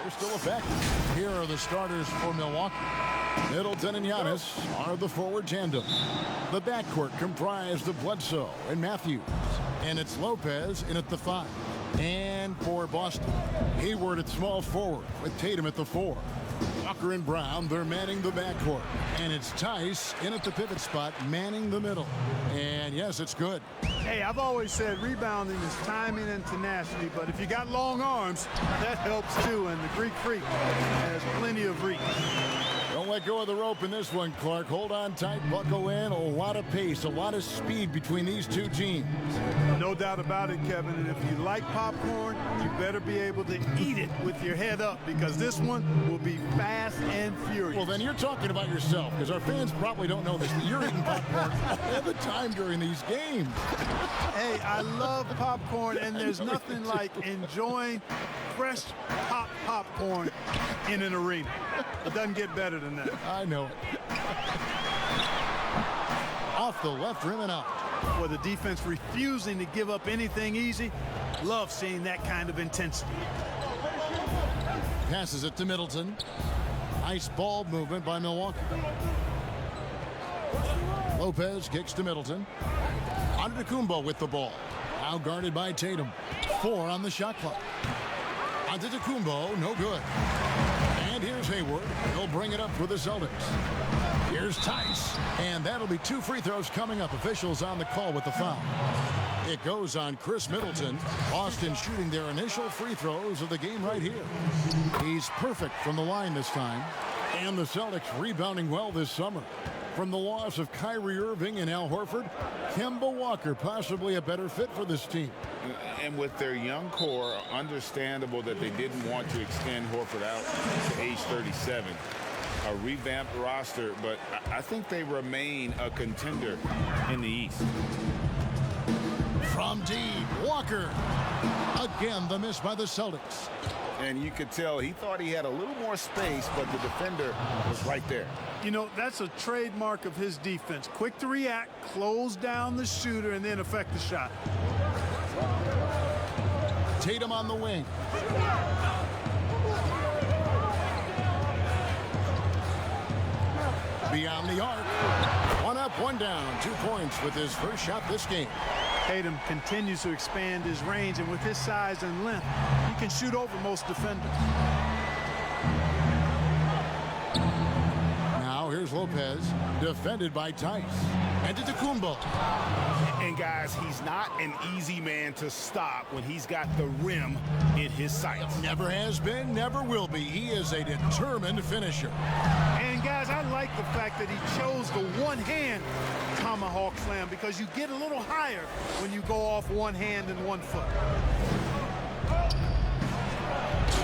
They're still effective. Here are the starters for Milwaukee. Middleton and Giannis are the forward tandem. The backcourt comprised of Bledsoe and Matthews. And it's Lopez in at the 5. And for Boston, Hayward at small forward with Tatum at the 4. Walker and Brown, they're manning the backcourt. And it's Tice in at the pivot spot, manning the middle. And yes, it's good. Hey, I've always said rebounding is timing and tenacity, but if you got long arms, that helps too, and the Greek Freak has plenty of reach. Don't let go of the rope in this one, Clark. Hold on tight, buckle in. A lot of pace, a lot of speed between these two teams. No doubt about it, Kevin, and if you like popcorn, you better be able to eat it with your head up, because this one will be fast and furious. Well, then you're talking about yourself, because our fans probably don't know this. You're eating popcorn all the time during these games. Hey, I love popcorn, and there's nothing like enjoying fresh popcorn in an arena. It doesn't get better than that. I know it. Off the left rim and out. With the defense refusing to give up anything easy, love seeing that kind of intensity. Passes it to Middleton. Nice ball movement by Milwaukee. Lopez kicks to Middleton. Antetokounmpo with the ball. Now guarded by Tatum. 4 on the shot clock. Antetokounmpo, no good. And here's Hayward. He'll bring it up for the Celtics. Here's Tice. And that'll be 2 free throws coming up. Officials on the call with the foul. It goes on Chris Middleton. Boston shooting their initial free throws of the game right here. He's perfect from the line this time. And the Celtics rebounding well this summer. From the loss of Kyrie Irving and Al Horford, Kemba Walker possibly a better fit for this team. And with their young core, understandable that they didn't want to extend Horford out to age 37. A revamped roster, but I think they remain a contender in the East. From deep, Walker. Again, the miss by the Celtics. And you could tell he thought he had a little more space, but the defender was right there. You know, that's a trademark of his defense. Quick to react, close down the shooter, and then affect the shot. Tatum on the wing. Beyond the arc. 1 up, 1 down. 2 points with his first shot this game. Tatum continues to expand his range, and with his size and length, he can shoot over most defenders. Now here's Lopez, defended by Tice. And Antetokounmpo. And guys, he's not an easy man to stop when he's got the rim in his sights. Never has been, never will be. He is a determined finisher. And guys, I like the fact that he chose the one-hand tomahawk slam, because you get a little higher when you go off one hand and 1 foot.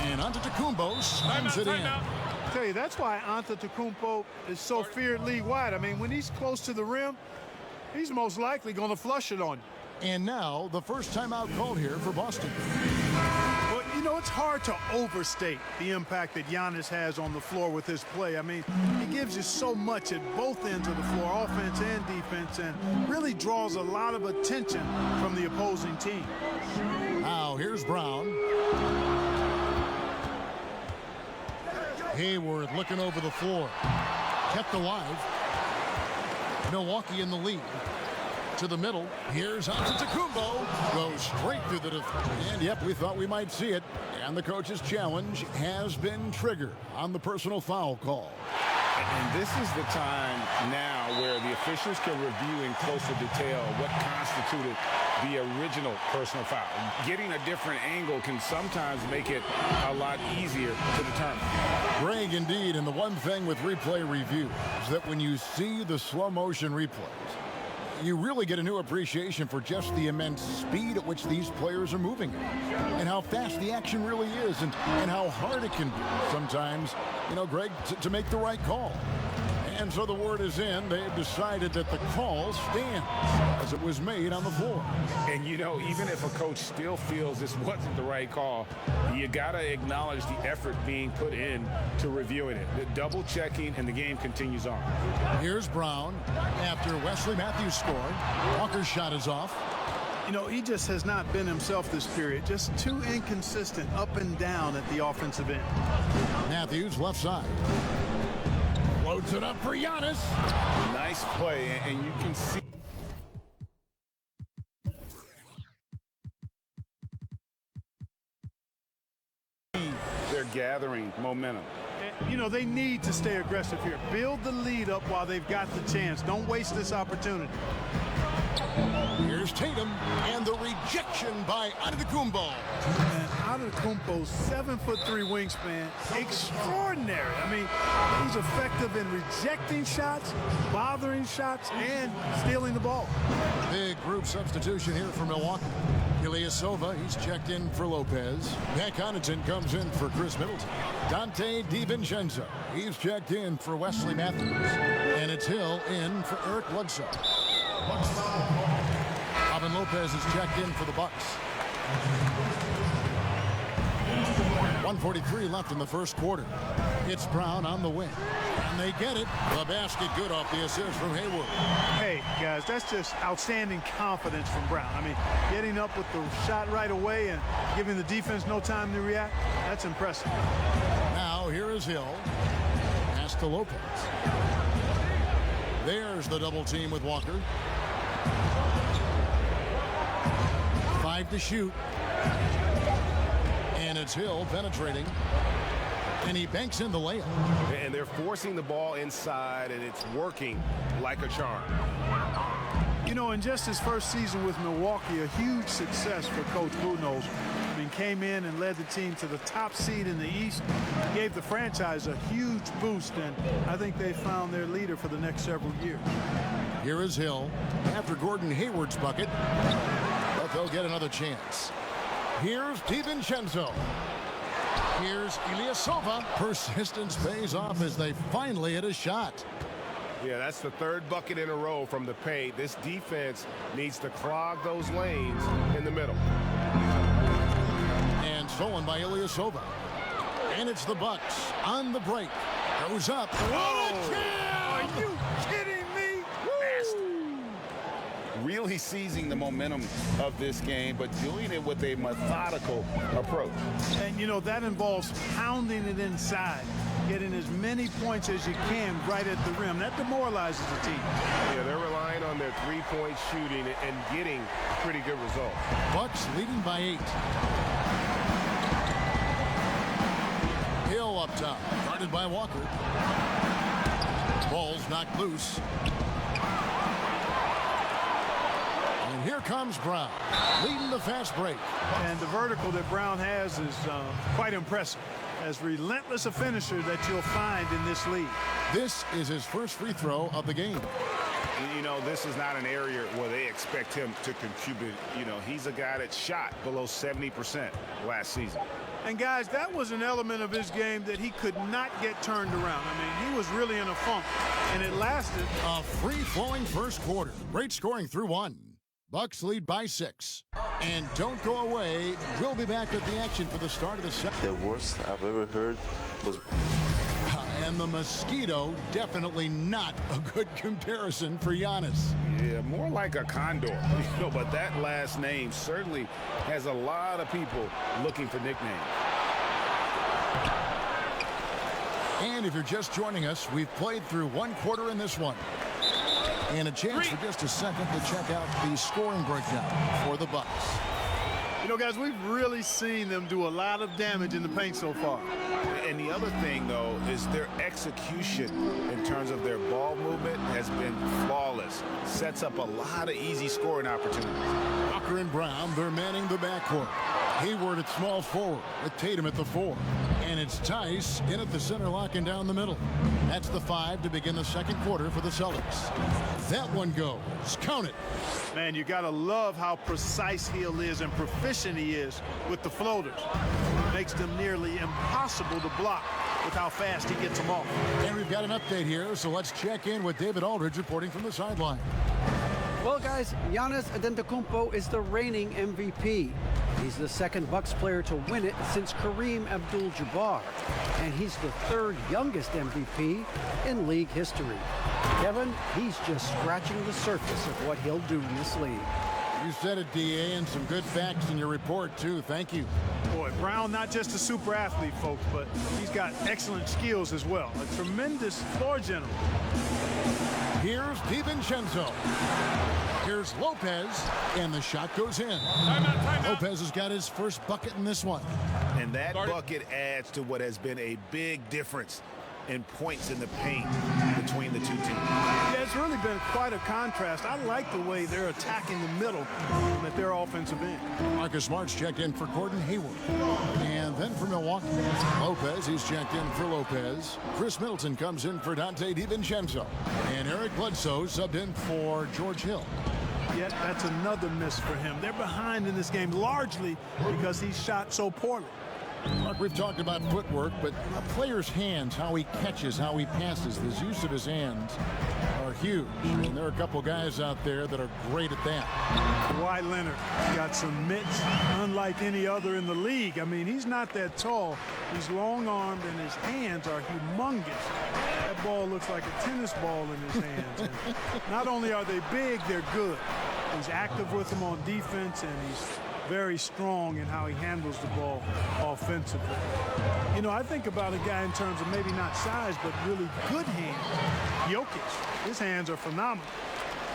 And Antetokounmpo slams it in. I tell you, that's why Antetokounmpo is so feared league-wide. I mean, when he's close to the rim, he's most likely going to flush it on you. And now, the first timeout called here for Boston. But, you know, it's hard to overstate the impact that Giannis has on the floor with his play. I mean, he gives you so much at both ends of the floor, offense and defense, and really draws a lot of attention from the opposing team. Now, here's Brown. Hayward looking over the floor. Kept alive. Milwaukee in the lead. To the middle. Here's Antetokounmpo. Goes straight through the defense. And yep, we thought we might see it. And the coach's challenge has been triggered on the personal foul call. And this is the time now where the officials can review in closer detail what constituted the original personal foul. Getting a different angle can sometimes make it a lot easier to determine. Greg, indeed, and the one thing with replay review is that when you see the slow motion replays, you really get a new appreciation for just the immense speed at which these players are moving and how fast the action really is and how hard it can be sometimes, you know, Greg, to make the right call. And so the word is in. They have decided that the call stands as it was made on the floor. And, you know, even if a coach still feels this wasn't the right call, you got to acknowledge the effort being put in to reviewing it. The double checking, and the game continues on. Here's Brown after Wesley Matthews scored. Walker's shot is off. You know, he just has not been himself this period. Just too inconsistent up and down at the offensive end. Matthews, left side. Loads it up for Giannis. Nice play, and you can see they're gathering momentum. You know, they need to stay aggressive here. Build the lead up while they've got the chance. Don't waste this opportunity. Here's Tatum, and the rejection by Antetokounmpo. And Antetokounmpo's 7'3" wingspan, extraordinary. I mean, he's effective in rejecting shots, bothering shots, and stealing the ball. Big group substitution here for Milwaukee. Ilyasova, he's checked in for Lopez. Matt Connaughton comes in for Chris Middleton. Dante DiVincenzo, he's checked in for Wesley Matthews. And it's Hill in for Eric Bledsoe. Robin Lopez is checked in for the Bucks. 1:43 left in the first quarter. It's Brown on the wing. And they get it. The basket good off the assist from Hayward. Hey, guys, that's just outstanding confidence from Brown. I mean, getting up with the shot right away and giving the defense no time to react, that's impressive. Now here is Hill. Pass to Lopez. There's the double team with Walker. 5 to shoot. And it's Hill penetrating. And he banks in the layup. And they're forcing the ball inside, and it's working like a charm. You know, in just his first season with Milwaukee, a huge success for Coach Budenholzer. I mean, came in and led the team to the top seed in the East, gave the franchise a huge boost, and I think they found their leader for the next several years. Here is Hill after Gordon Hayward's bucket, but they'll get another chance. Here's DiVincenzo. Here's Ilyasova. Persistence pays off as they finally hit a shot. Yeah, that's the third bucket in a row from the paint. This defense needs to clog those lanes in the middle. And stolen by Ilyasova. And it's the Bucks on the break. Goes up. What a jam! Are you kidding me? Really seizing the momentum of this game, but doing it with a methodical approach. And, you know, that involves pounding it inside, getting as many points as you can right at the rim. That demoralizes the team. Yeah, they're relying on their three-point shooting and getting pretty good results. Bucks leading by 8. Hill up top, guarded by Walker. Ball's knocked loose. And here comes Brown, leading the fast break. And the vertical that Brown has is quite impressive. As relentless a finisher that you'll find in this league. This is his first free throw of the game. You know, this is not an area where they expect him to contribute. You know, he's a guy that shot below 70% last season. And, guys, that was an element of his game that he could not get turned around. I mean, he was really in a funk, and it lasted. A free-flowing first quarter. Great scoring through 1. Bucks lead by 6. And don't go away. We'll be back with the action for the start of the second. The worst I've ever heard was... And the mosquito, definitely not a good comparison for Giannis. Yeah, more like a condor. You know, but that last name certainly has a lot of people looking for nicknames. And if you're just joining us, we've played through 1 quarter in this one. And a chance for just a second to check out the scoring breakdown for the Bucks. You know, guys, we've really seen them do a lot of damage in the paint so far. And the other thing, though, is their execution in terms of their ball movement has been flawless. Sets up a lot of easy scoring opportunities. Walker and Brown, they're manning the backcourt. Hayward at small forward with Tatum at the 4. And it's Tice in at the center, locking down the middle. That's the 5 to begin the second quarter for the Celtics. That one goes. Count it. Man, you got to love how precise Hill is and proficient he is with the floaters. Makes them nearly impossible to block with how fast he gets them off. And we've got an update here, so let's check in with David Aldridge reporting from the sideline. Well, guys, Giannis Antetokounmpo is the reigning MVP. He's the second Bucks player to win it since Kareem Abdul-Jabbar, and he's the third youngest MVP in league history. Kevin, he's just scratching the surface of what he'll do in this league. You said it, DA, and some good facts in your report, too. Thank you. Boy, Brown, not just a super athlete, folks, but he's got excellent skills as well. A tremendous floor general. Here's DiVincenzo. Here's Lopez, and the shot goes in. Lopez has got his first bucket in this one. And that bucket adds to what has been a big difference in points in the paint between the two teams. Yeah, it's really been quite a contrast. I like the way they're attacking the middle at their offensive end. Marcus Smart's checked in for Gordon Hayward. And then for Milwaukee, Lopez, he's checked in for Lopez. Chris Middleton comes in for Dante DiVincenzo. And Eric Bledsoe subbed in for George Hill. Yet that's another miss for him. They're behind in this game largely because he shot so poorly. Mark, we've talked about footwork, but a player's hands, how he catches, how he passes, his use of his hands are huge. And there are a couple guys out there that are great at that. Kawhi Leonard got some mitts unlike any other in the league. I mean, he's not that tall. He's long-armed, and his hands are humongous. That ball looks like a tennis ball in his hands. And not only are they big, they're good. He's active with them on defense, and he's very strong in how he handles the ball offensively. You know, I think about a guy in terms of maybe not size, but really good hands. Jokic, his hands are phenomenal.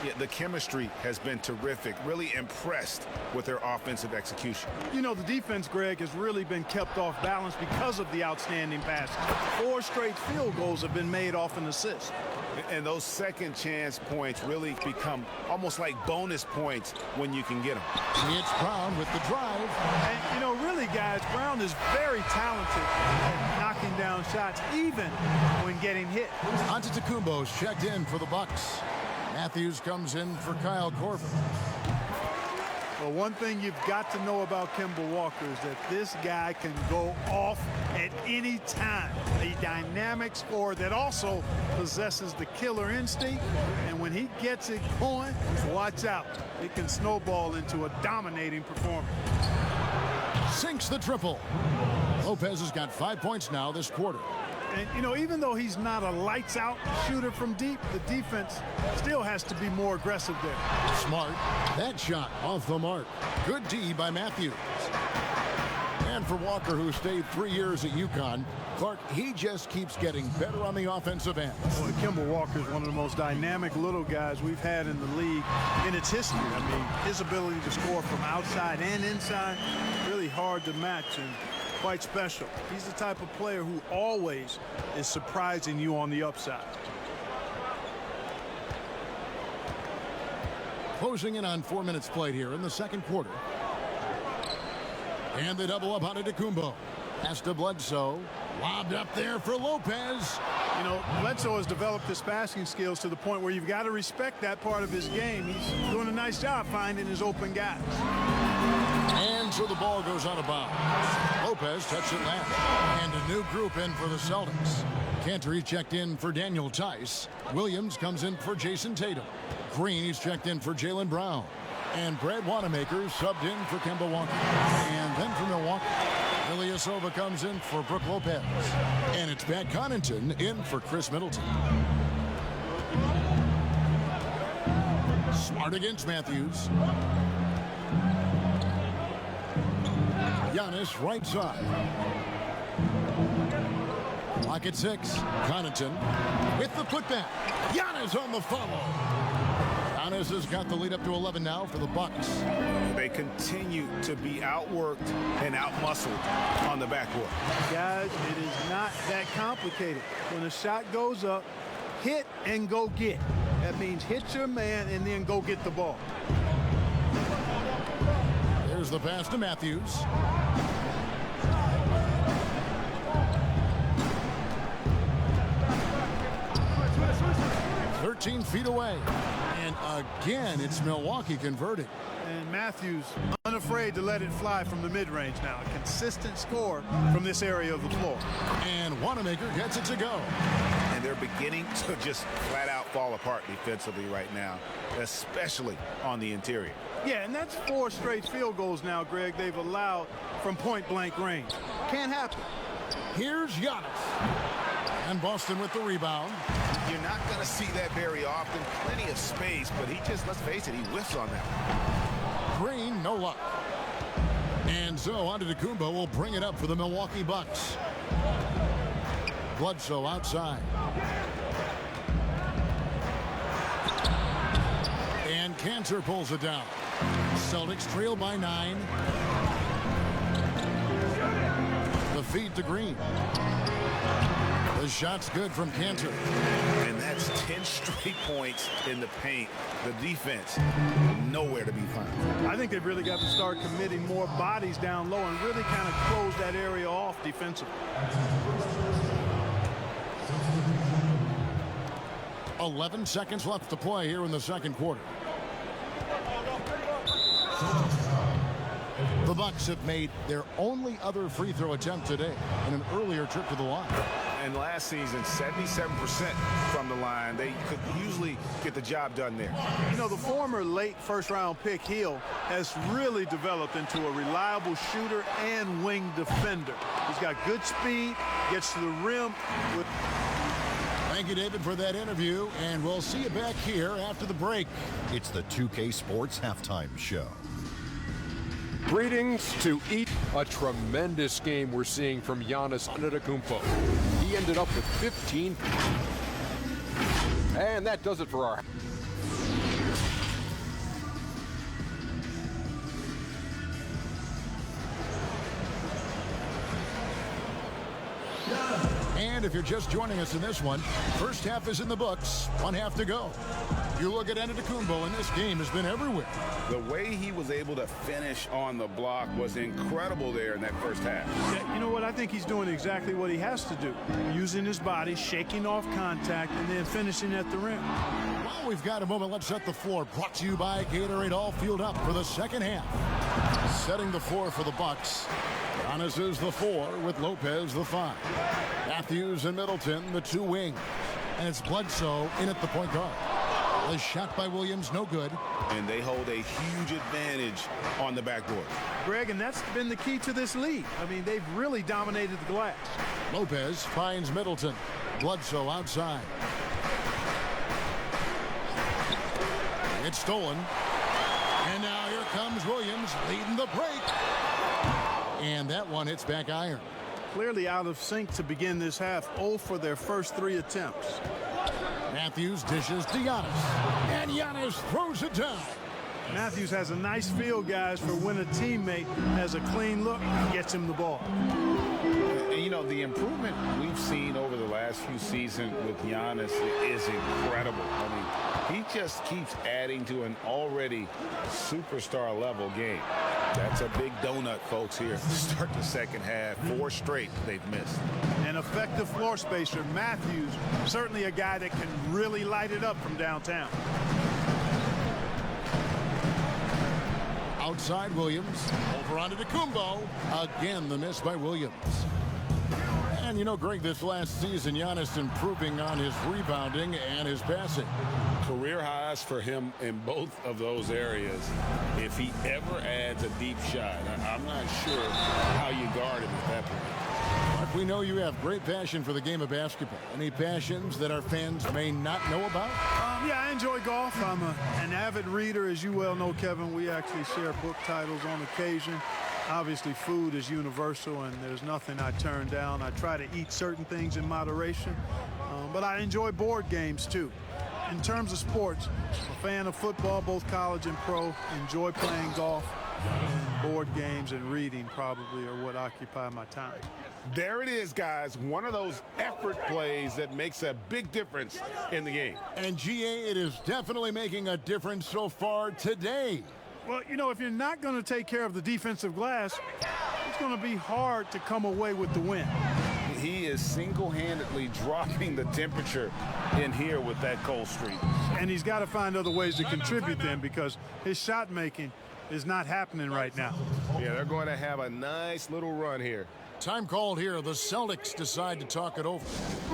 Yeah, the chemistry has been terrific. Really impressed with their offensive execution. You know, the defense, Greg, has really been kept off balance because of the outstanding passes. 4 straight field goals have been made off an assist. And those second chance points really become almost like bonus points when you can get them. It's Brown with the drive. And, you know, really, guys, Brown is very talented at knocking down shots, even when getting hit. Antetokounmpo's checked in for the Bucks. Matthews comes in for Kyle Korver. Well, one thing you've got to know about Kemba Walker is that this guy can go off at any time. A dynamic scorer that also possesses the killer instinct. And when he gets it going, watch out. It can snowball into a dominating performance. Sinks the triple. Lopez has got 5 points now this quarter. And, you know, even though he's not a lights-out shooter from deep, the defense still has to be more aggressive there. Smart. That shot off the mark. Good D by Matthews. And for Walker, who stayed 3 years at UConn, Clark, he just keeps getting better on the offensive end. Boy, Kemba Walker is one of the most dynamic little guys we've had in the league in its history. I mean, his ability to score from outside and inside, really hard to match and quite special. He's the type of player who always is surprising you on the upside. Closing in on 4 minutes played here in the second quarter. And the double up on Antetokounmpo. Pass to Bledsoe. Lobbed up there for Lopez. You know, Bledsoe has developed his passing skills to the point where you've got to respect that part of his game. He's doing a nice job finding his open guys. And so the ball goes out of bounds. Lopez touched it last. And a new group in for the Celtics. Cantor checked in for Daniel Tice. Williams comes in for Jason Tatum. Green, he's checked in for Jaylen Brown. And Brad Wanamaker subbed in for Kemba Walker. And then for Milwaukee, Ilyasova comes in for Brook Lopez. And it's Pat Connaughton in for Chris Middleton. Smart against Matthews. Giannis right side. Clock at 6. Connaughton with the putback. Giannis on the follow. Giannis has got the lead up to 11 now for the Bucks. They continue to be outworked and outmuscled on the backcourt. Guys, it is not that complicated. When a shot goes up, hit and go get. That means hit your man and then go get the ball. There's the pass to Matthews. "13 feet away." And again, it's Milwaukee converting. And Matthews unafraid to let it fly from the mid-range now. A consistent score from this area of the floor. And Wanamaker gets it to go. And they're beginning to just flat out fall apart defensively right now, especially on the interior. Yeah, and that's 4 straight field goals now, Greg, they've allowed from point-blank range. Can't happen. Here's Giannis. And Boston with the rebound. You're not going to see that very often. Plenty of space, but he just, let's face it, he whiffs on that. no luck. And so Antetokounmpo will bring it up for the Milwaukee Bucks. Bledsoe outside. And Cantor pulls it down. Celtics trail by 9. The feed to Green. The shot's good from Cantor. And that's 10 straight points in the paint. The defense, nowhere to be found. I think they've really got to start committing more bodies down low and really kind of close that area off defensively. 11 seconds left to play here in the second quarter. The Bucks have made their only other free throw attempt today in an earlier trip to the line. And last season, 77% from the line. They could usually get the job done there. You know, the former late first-round pick, Hill, has really developed into a reliable shooter and wing defender. He's got good speed, gets to the rim with... Thank you, David, for that interview, and we'll see you back here after the break. It's the 2K Sports Halftime Show. Greetings to eat. A tremendous game we're seeing from Giannis Antetokounmpo. He ended up with 15. And that does it for our... And if you're just joining us in this one, first half is in the books, one half to go. You look at Antetokounmpo, and this game has been everywhere. The way he was able to finish on the block was incredible there in that first half. Yeah, you know what? I think he's doing exactly what he has to do. Using his body, shaking off contact, and then finishing at the rim. Well, we've got a moment. Let's set the floor. Brought to you by Gatorade, all fueled up for the second half. Setting the floor for the Bucks. Giannis is the 4 with Lopez the 5. Matthews and Middleton, the 2 wings. And it's Bledsoe in at the point guard. The shot by Williams, no good. And they hold a huge advantage on the backboard. Greg, and that's been the key to this league. I mean, they've really dominated the glass. Lopez finds Middleton. Bledsoe outside. It's stolen. And now here comes Williams leading the break. And that one hits back iron. Clearly out of sync to begin this half. 0 for their first 3 attempts. Matthews dishes to Giannis. And Giannis throws it down. Matthews has a nice feel, guys, for when a teammate has a clean look and gets him the ball. And, you know, the improvement we've seen over the last few seasons with Giannis is incredible. I mean, he just keeps adding to an already superstar level game. That's a big donut, folks, here to start the second half. 4 straight they've missed. An effective floor spacer. Matthews, certainly a guy that can really light it up from downtown. Outside Williams. Over onto Antetokounmpo. Again, the miss by Williams. And, you know, Greg, this last season, Giannis improving on his rebounding and his passing. Career highs for him in both of those areas. If he ever adds a deep shot, I'm not sure how you guard him at that point. Mark, we know you have great passion for the game of basketball. Any passions that our fans may not know about? Yeah, I enjoy golf. I'm an avid reader. As you well know, Kevin, we actually share book titles on occasion. Obviously, food is universal, and there's nothing I turn down. I try to eat certain things in moderation, but I enjoy board games, too. In terms of sports, I'm a fan of football, both college and pro. Enjoy playing golf, and board games and reading probably are what occupy my time. There it is, guys. One of those effort plays that makes a big difference in the game. And, GA, it is definitely making a difference so far today. Well, you know, if you're not going to take care of the defensive glass, it's going to be hard to come away with the win. He is single-handedly dropping the temperature in here with that cold streak. And he's got to find other ways to contribute then, because his shot making is not happening right now. Yeah, they're going to have a nice little run here Time called here. The Celtics decide to talk it over.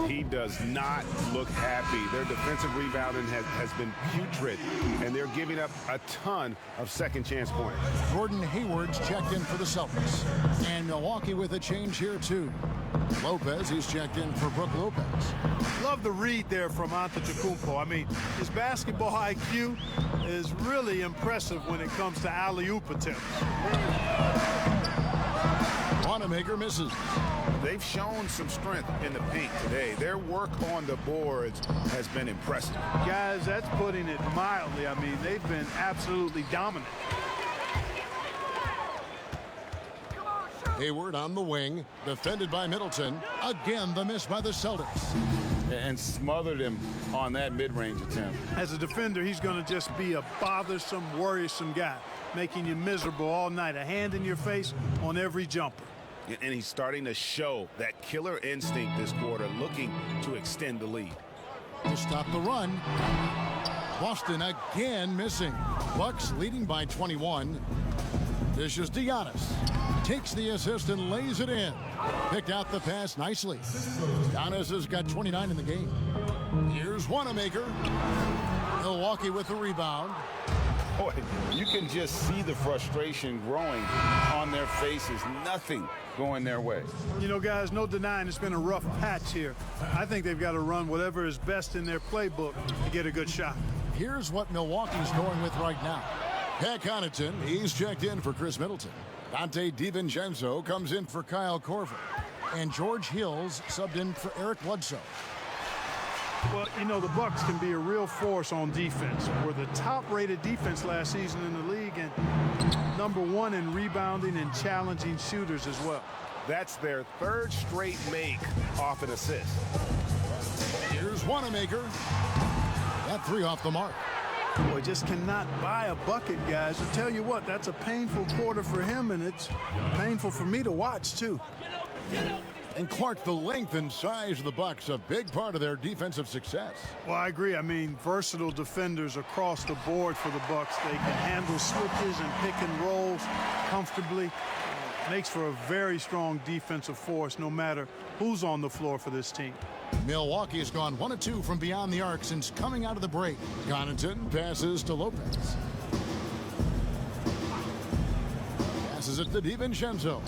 He does not look happy. Their defensive rebounding has been putrid, and they're giving up a ton of second chance points. Gordon Hayward's checked in for the Celtics. And Milwaukee with a change here, too. Lopez, he's checked in for Brook Lopez. Love the read there from Antetokounmpo. I mean, his basketball IQ is really impressive when it comes to alley-oop attempts. Wanamaker misses. They've shown some strength in the paint today. Their work on the boards has been impressive. Guys, that's putting it mildly. I mean, they've been absolutely dominant. Hayward on the wing, defended by Middleton. Again, the miss by the Celtics. And smothered him on that mid-range attempt. As a defender, he's going to just be a bothersome, worrisome guy, making you miserable all night, a hand in your face on every jumper. And he's starting to show that killer instinct this quarter, looking to extend the lead. To stop the run. Boston again missing. Bucks leading by 21. Dishes to Giannis. Takes the assist and lays it in. Picked out the pass nicely. Giannis has got 29 in the game. Here's Wanamaker. Milwaukee with the rebound. Boy, you can just see the frustration growing on their faces. Nothing going their way. You know, guys, no denying it's been a rough patch here. I think they've got to run whatever is best in their playbook to get a good shot. Here's what Milwaukee's going with right now. Pat Connaughton, he's checked in for Chris Middleton. Dante DiVincenzo comes in for Kyle Korver. And George Hill's subbed in for Eric Bledsoe. Well, you know, the Bucks can be a real force on defense. We're the top-rated defense last season in the league and #1 in rebounding and challenging shooters as well. That's their third straight make off an assist. Here's Wanamaker. That three off the mark. Boy, just cannot buy a bucket, guys. I tell you what, that's a painful quarter for him, and it's painful for me to watch, too. And Clark, the length and size of the Bucks, a big part of their defensive success. Well, I agree. I mean, versatile defenders across the board for the Bucks. They can handle switches and pick and rolls comfortably. Makes for a very strong defensive force no matter who's on the floor for this team. Milwaukee has gone 1 of 2 from beyond the arc since coming out of the break. Connaughton passes to Lopez. Passes it to DiVincenzo.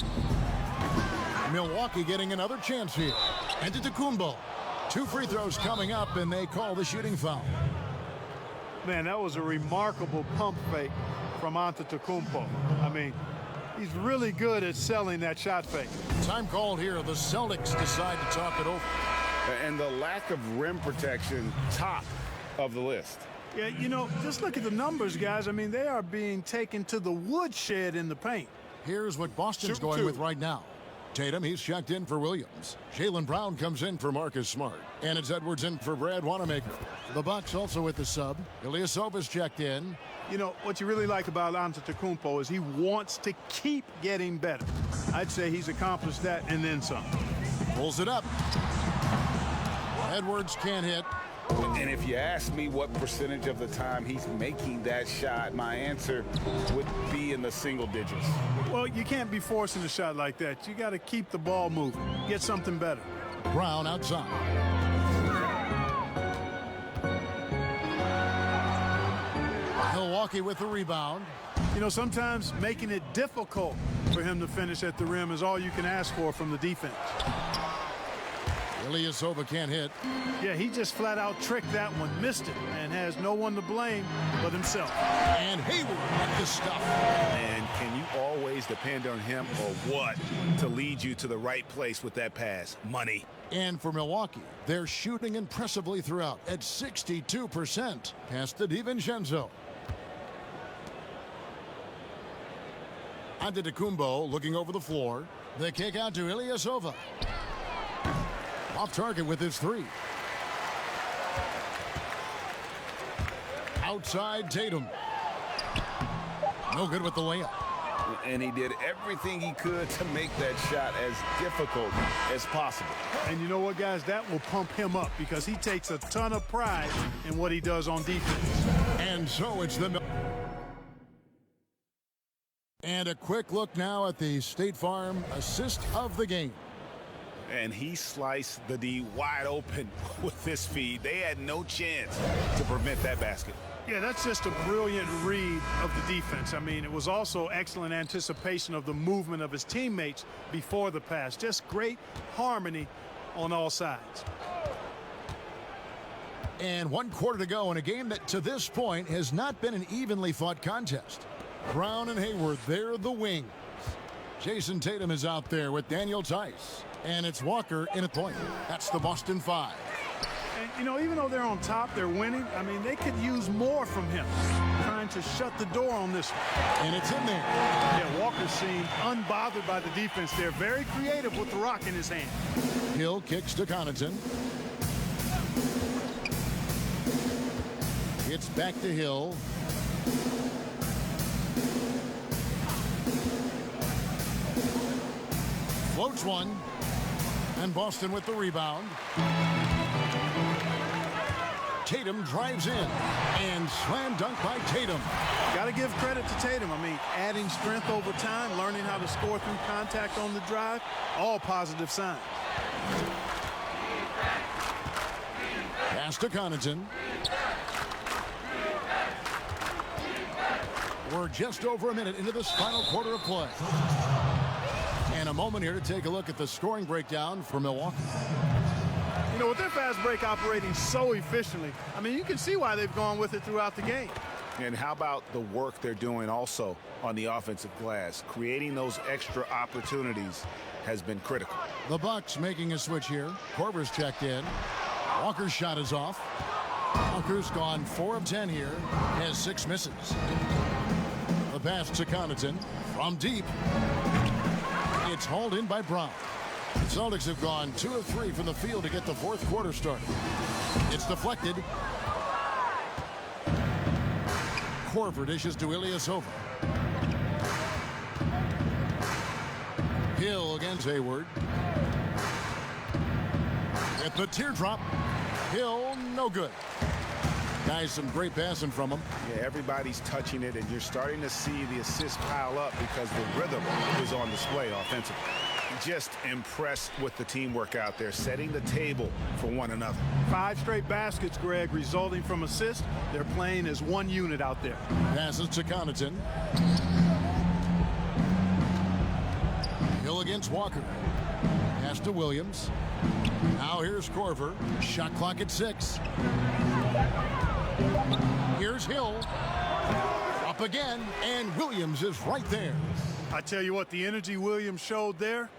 Milwaukee getting another chance here. Antetokounmpo. 2 free throws coming up, and they call the shooting foul. Man, that was a remarkable pump fake from Antetokounmpo. I mean, he's really good at selling that shot fake. Time called here. The Celtics decide to talk it over. And the lack of rim protection, top of the list. Yeah, you know, just look at the numbers, guys. I mean, they are being taken to the woodshed in the paint. Here's what Boston's going with right now. Tatum, he's checked in for Williams. Jaylen Brown comes in for Marcus Smart. And it's Edwards in for Brad Wanamaker. The Bucks also with the sub. Ilyasova's checked in. You know, what you really like about Antetokounmpo is he wants to keep getting better. I'd say he's accomplished that and then some. Pulls it up. Edwards can't hit. And if you ask me what percentage of the time he's making that shot, my answer would be in the single digits. Well, you can't be forcing a shot like that. You got to keep the ball moving. Get something better. Brown outside. Milwaukee with the rebound. You know, sometimes making it difficult for him to finish at the rim is all you can ask for from the defense. Ilyasova can't hit. Yeah, he just flat out tricked that one, missed it, and has no one to blame but himself. And Hayward at the stuff. And can you always depend on him or what to lead you to the right place with that pass? Money. And for Milwaukee, they're shooting impressively throughout at 62%. Pass to DiVincenzo. Antetokounmpo looking over the floor. The kick out to Ilyasova. Off target with his three. Outside Tatum. No good with the layup. And he did everything he could to make that shot as difficult as possible. And you know what, guys? That will pump him up because he takes a ton of pride in what he does on defense. And so it's the And a quick look now at the State Farm assist of the game. And he sliced the D wide open with this feed. They had no chance to prevent that basket. Yeah, that's just a brilliant read of the defense. I mean, it was also excellent anticipation of the movement of his teammates before the pass. Just great harmony on all sides. And 1 quarter to go in a game that to this point has not been an evenly fought contest. Brown and Hayward, they're the wings. Jason Tatum is out there with Daniel Tice. And it's Walker in at point. That's the Boston 5. And, you know, even though they're on top, they're winning. I mean, they could use more from him. Trying to shut the door on this one. And it's in there. Yeah, Walker seemed unbothered by the defense. They're very creative with the rock in his hand. Hill kicks to Connaughton. It's back to Hill. Floats one. And Boston with the rebound. Tatum drives in. And slam dunk by Tatum. Got to give credit to Tatum. I mean, adding strength over time, learning how to score through contact on the drive, all positive signs. Pass to Connaughton. We're just over a minute into this final quarter of play. And a moment here to take a look at the scoring breakdown for Milwaukee. You know, with their fast break operating so efficiently, I mean, you can see why they've gone with it throughout the game. And how about the work they're doing also on the offensive glass? Creating those extra opportunities has been critical. The Bucks making a switch here. Korver's checked in. Walker's shot is off. Walker's gone 4 of 10 here. Has 6 misses. The pass to Connaughton from deep. It's hauled in by Brown. The Celtics have gone 2 of 3 from the field to get the fourth quarter started. It's deflected. Korver dishes to Ilyasova. Hill against Hayward. At the teardrop. Hill, no good. Guys, some great passing from him. Yeah, everybody's touching it, and you're starting to see the assists pile up because the rhythm is on display offensively. Just impressed with the teamwork out there, setting the table for one another. 5 straight baskets, Greg, resulting from assists. They're playing as one unit out there. Passes to Connaughton. Hill against Walker. Pass to Williams. Now here's Korver. Shot clock at 6. Here's Hill. Up again, and Williams is right there. I tell you what, the energy Williams showed there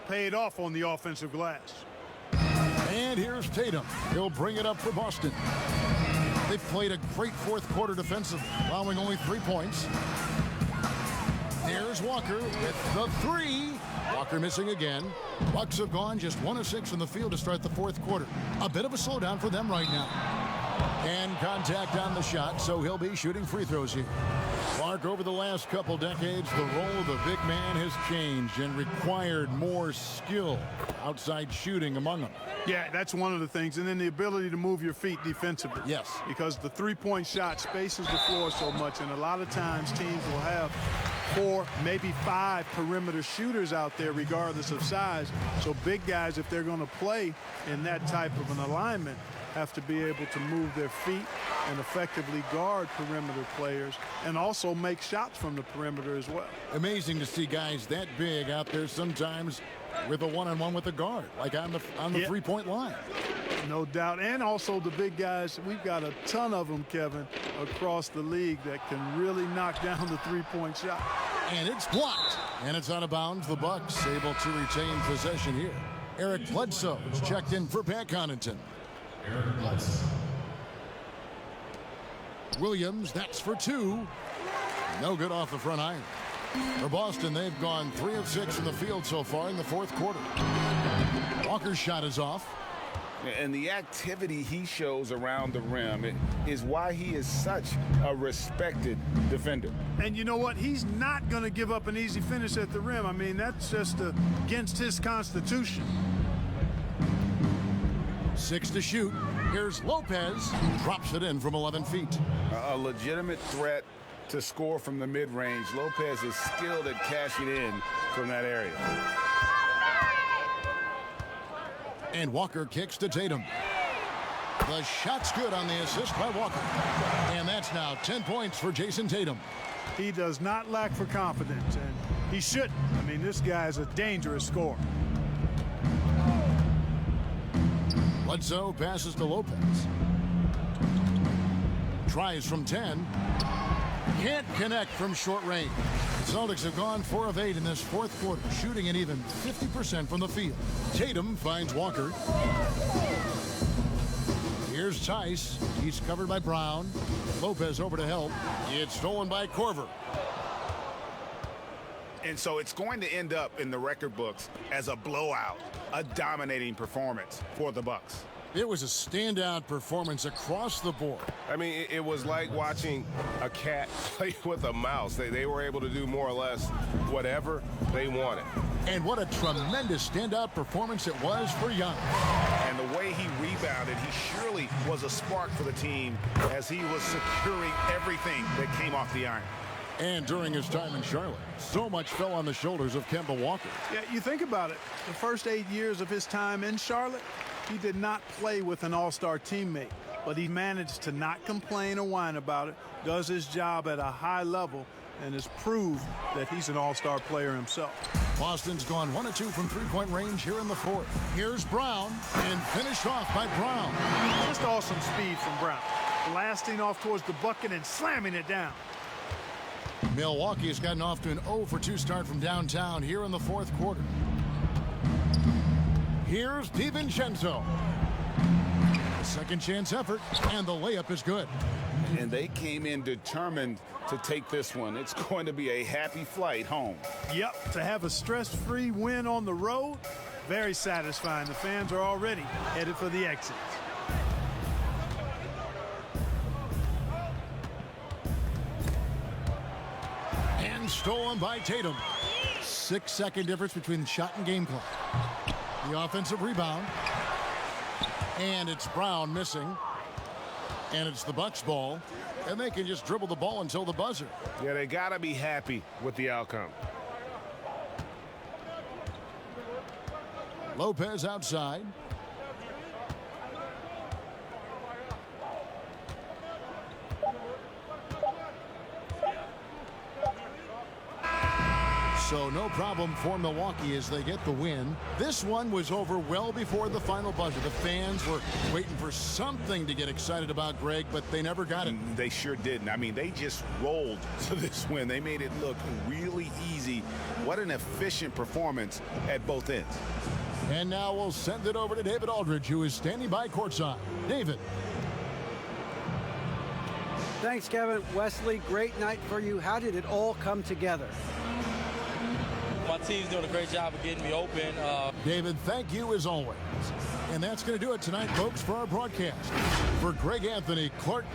paid off on the offensive glass. And here's Tatum. He'll bring it up for Boston. They've played a great fourth quarter defensively, allowing only 3 points. There's Walker with the 3. Walker missing again. Bucks have gone just 1 of 6 from the field to start the fourth quarter. A bit of a slowdown for them right now. And contact on the shot, so he'll be shooting free throws here. Clark, over the last couple decades, the role of the big man has changed and required more skill outside shooting among them. Yeah, that's one of the things. And then the ability to move your feet defensively. Yes. Because the three-point shot spaces the floor so much, and a lot of times teams will have 4, maybe 5 perimeter shooters out there regardless of size. So big guys, if they're going to play in that type of an alignment, have to be able to move their feet and effectively guard perimeter players and also make shots from the perimeter as well. Amazing to see guys that big out there sometimes with a one-on-one with a guard, like on the three-point line. No doubt. And also the big guys, we've got a ton of them, Kevin, across the league that can really knock down the three-point shot. And it's blocked. And it's out of bounds. The Bucks able to retain possession here. Eric Bledsoe is checked in for Pat Connaughton. Williams, that's for 2. No good off the front iron. For Boston, they've gone 3 of 6 from the field so far in the fourth quarter. Walker's shot is off. And the activity he shows around the rim is why he is such a respected defender. And you know what? He's not going to give up an easy finish at the rim. I mean, that's just against his constitution. 6 to shoot. Here's Lopez. Drops it in from 11 feet. A legitimate threat to score from the mid-range. Lopez is skilled at cashing in from that area. And Walker kicks to Tatum. The shot's good on the assist by Walker. And that's now 10 points for Jason Tatum. He does not lack for confidence, and he shouldn't. I mean, this guy is a dangerous scorer. Bledsoe passes to Lopez. Tries from 10. Can't connect from short range. Celtics have gone 4 of 8 in this fourth quarter, shooting an even 50% from the field. Tatum finds Walker. Here's Tice. He's covered by Brown. Lopez over to help. It's stolen by Korver. And so it's going to end up in the record books as a blowout, a dominating performance for the Bucks. It was a standout performance across the board. I mean, it was like watching a cat play with a mouse. They were able to do more or less whatever they wanted. And what a tremendous standout performance it was for Giannis. And the way he rebounded, he surely was a spark for the team as he was securing everything that came off the iron. And during his time in Charlotte, so much fell on the shoulders of Kemba Walker. Yeah, you think about it. The first 8 years of his time in Charlotte, he did not play with an all-star teammate, but he managed to not complain or whine about it, does his job at a high level, and has proved that he's an all-star player himself. Boston's gone 1 of 2 from three-point range here in the fourth. Here's Brown, and finished off by Brown. Just awesome speed from Brown, blasting off towards the bucket and slamming it down. Milwaukee has gotten off to an 0 for 2 start from downtown here in the fourth quarter. Here's DiVincenzo. A second chance effort, and the layup is good. And they came in determined to take this one. It's going to be a happy flight home. Yep, to have a stress-free win on the road, very satisfying. The fans are already headed for the exits. And stolen by Tatum. 6-second difference between shot and game clock. The offensive rebound. And it's Brown missing. And it's the Bucks ball. And they can just dribble the ball until the buzzer. Yeah, they got to be happy with the outcome. Lopez outside. So no problem for Milwaukee as they get the win. This one was over well before the final buzzer. The fans were waiting for something to get excited about, Greg, but they never got it. They sure didn't. I mean, they just rolled to this win. They made it look really easy. What an efficient performance at both ends. And now we'll send it over to David Aldridge, who is standing by courtside. David. Thanks, Kevin. Wesley, great night for you. How did it all come together? My team's doing a great job of getting me open. David, thank you as always. And that's going to do it tonight, folks, for our broadcast. For Greg Anthony, Clark